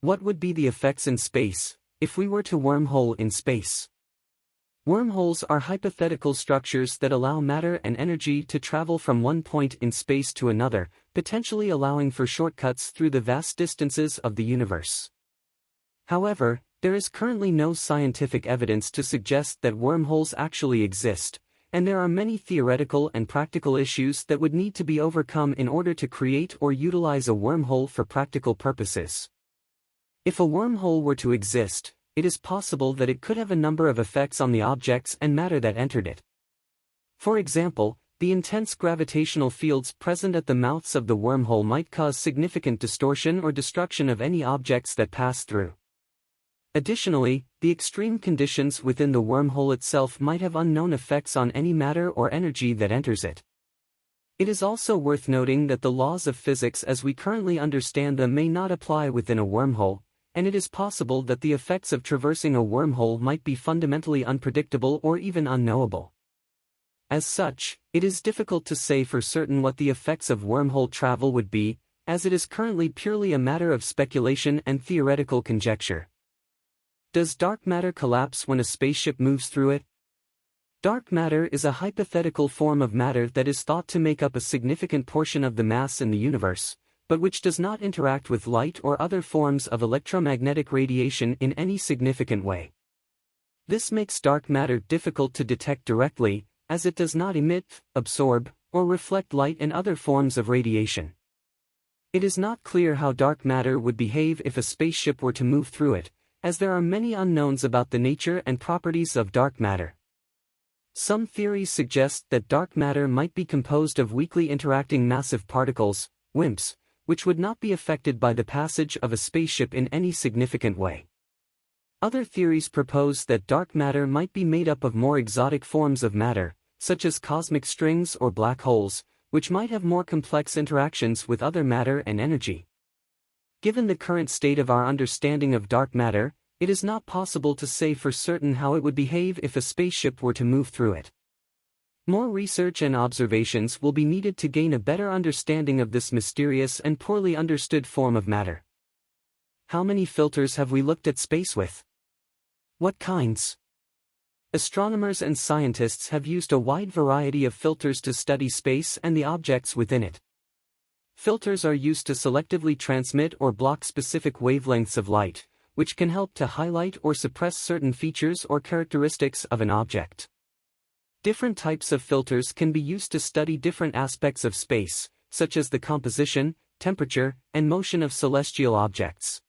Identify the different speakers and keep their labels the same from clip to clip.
Speaker 1: What would be the effects in space, if we were to wormhole in space? Wormholes are hypothetical structures that allow matter and energy to travel from one point in space to another, potentially allowing for shortcuts through the vast distances of the universe. However, there is currently no scientific evidence to suggest that wormholes actually exist, and there are many theoretical and practical issues that would need to be overcome in order to create or utilize a wormhole for practical purposes. If a wormhole were to exist, it is possible that it could have a number of effects on the objects and matter that entered it. For example, the intense gravitational fields present at the mouths of the wormhole might cause significant distortion or destruction of any objects that pass through. Additionally, the extreme conditions within the wormhole itself might have unknown effects on any matter or energy that enters it. It is also worth noting that the laws of physics as we currently understand them may not apply within a wormhole, and it is possible that the effects of traversing a wormhole might be fundamentally unpredictable or even unknowable. As such, it is difficult to say for certain what the effects of wormhole travel would be, as it is currently purely a matter of speculation and theoretical conjecture. Does dark matter collapse when a spaceship moves through it? Dark matter is a hypothetical form of matter that is thought to make up a significant portion of the mass in the universe, but which does not interact with light or other forms of electromagnetic radiation in any significant way. This makes dark matter difficult to detect directly, as it does not emit, absorb, or reflect light and other forms of radiation. It is not clear how dark matter would behave if a spaceship were to move through it, as there are many unknowns about the nature and properties of dark matter. Some theories suggest that dark matter might be composed of weakly interacting massive particles, WIMPs, which would not be affected by the passage of a spaceship in any significant way. Other theories propose that dark matter might be made up of more exotic forms of matter, such as cosmic strings or black holes, which might have more complex interactions with other matter and energy. Given the current state of our understanding of dark matter, it is not possible to say for certain how it would behave if a spaceship were to move through it. More research and observations will be needed to gain a better understanding of this mysterious and poorly understood form of matter. How many filters have we looked at space with? What kinds? Astronomers and scientists have used a wide variety of filters to study space and the objects within it. Filters are used to selectively transmit or block specific wavelengths of light, which can help to highlight or suppress certain features or characteristics of an object. Different types of filters can be used to study different aspects of space, such as the composition, temperature, and motion of celestial objects.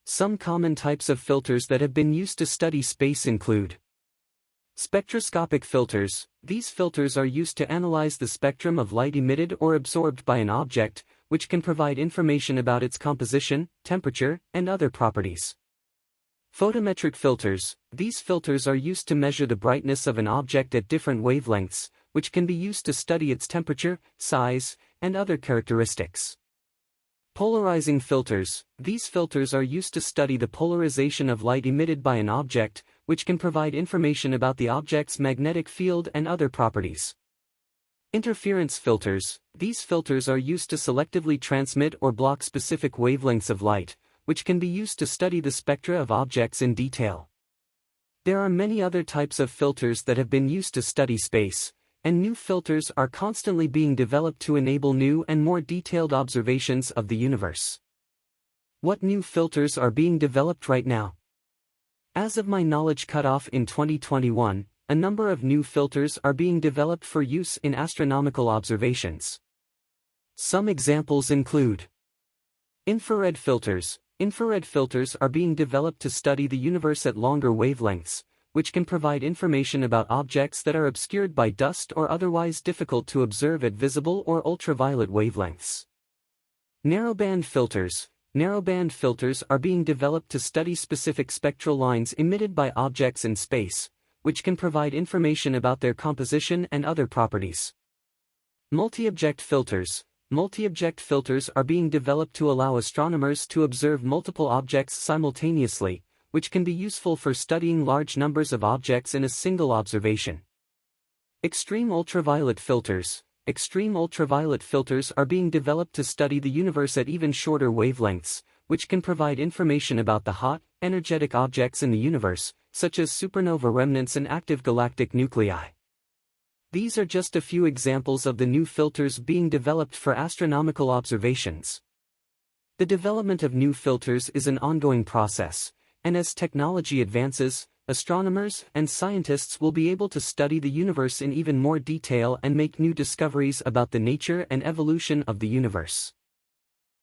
Speaker 1: Some common types of filters that have been used to study space include spectroscopic filters. These filters are used to analyze the spectrum of light emitted or absorbed by an object, which can provide information about its composition, temperature, and other properties. Photometric filters. These filters are used to measure the brightness of an object at different wavelengths, which can be used to study its temperature, size, and other characteristics. Polarizing filters. These filters are used to study the polarization of light emitted by an object, which can provide information about the object's magnetic field and other properties. Interference filters. These filters are used to selectively transmit or block specific wavelengths of light, which can be used to study the spectra of objects in detail. There are many other types of filters that have been used to study space, and new filters are constantly being developed to enable new and more detailed observations of the universe. What new filters are being developed right now? As of my knowledge cutoff in 2021, a number of new filters are being developed for use in astronomical observations. Some examples include infrared filters. Infrared filters are being developed to study the universe at longer wavelengths, which can provide information about objects that are obscured by dust or otherwise difficult to observe at visible or ultraviolet wavelengths. Narrowband filters. Narrowband filters are being developed to study specific spectral lines emitted by objects in space, which can provide information about their composition and other properties. Multi-object filters. Multi-object filters are being developed to allow astronomers to observe multiple objects simultaneously, which can be useful for studying large numbers of objects in a single observation. Extreme ultraviolet filters. Extreme ultraviolet filters are being developed to study the universe at even shorter wavelengths, which can provide information about the hot, energetic objects in the universe, such as supernova remnants and active galactic nuclei. These are just a few examples of the new filters being developed for astronomical observations. The development of new filters is an ongoing process, and as technology advances, astronomers and scientists will be able to study the universe in even more detail and make new discoveries about the nature and evolution of the universe.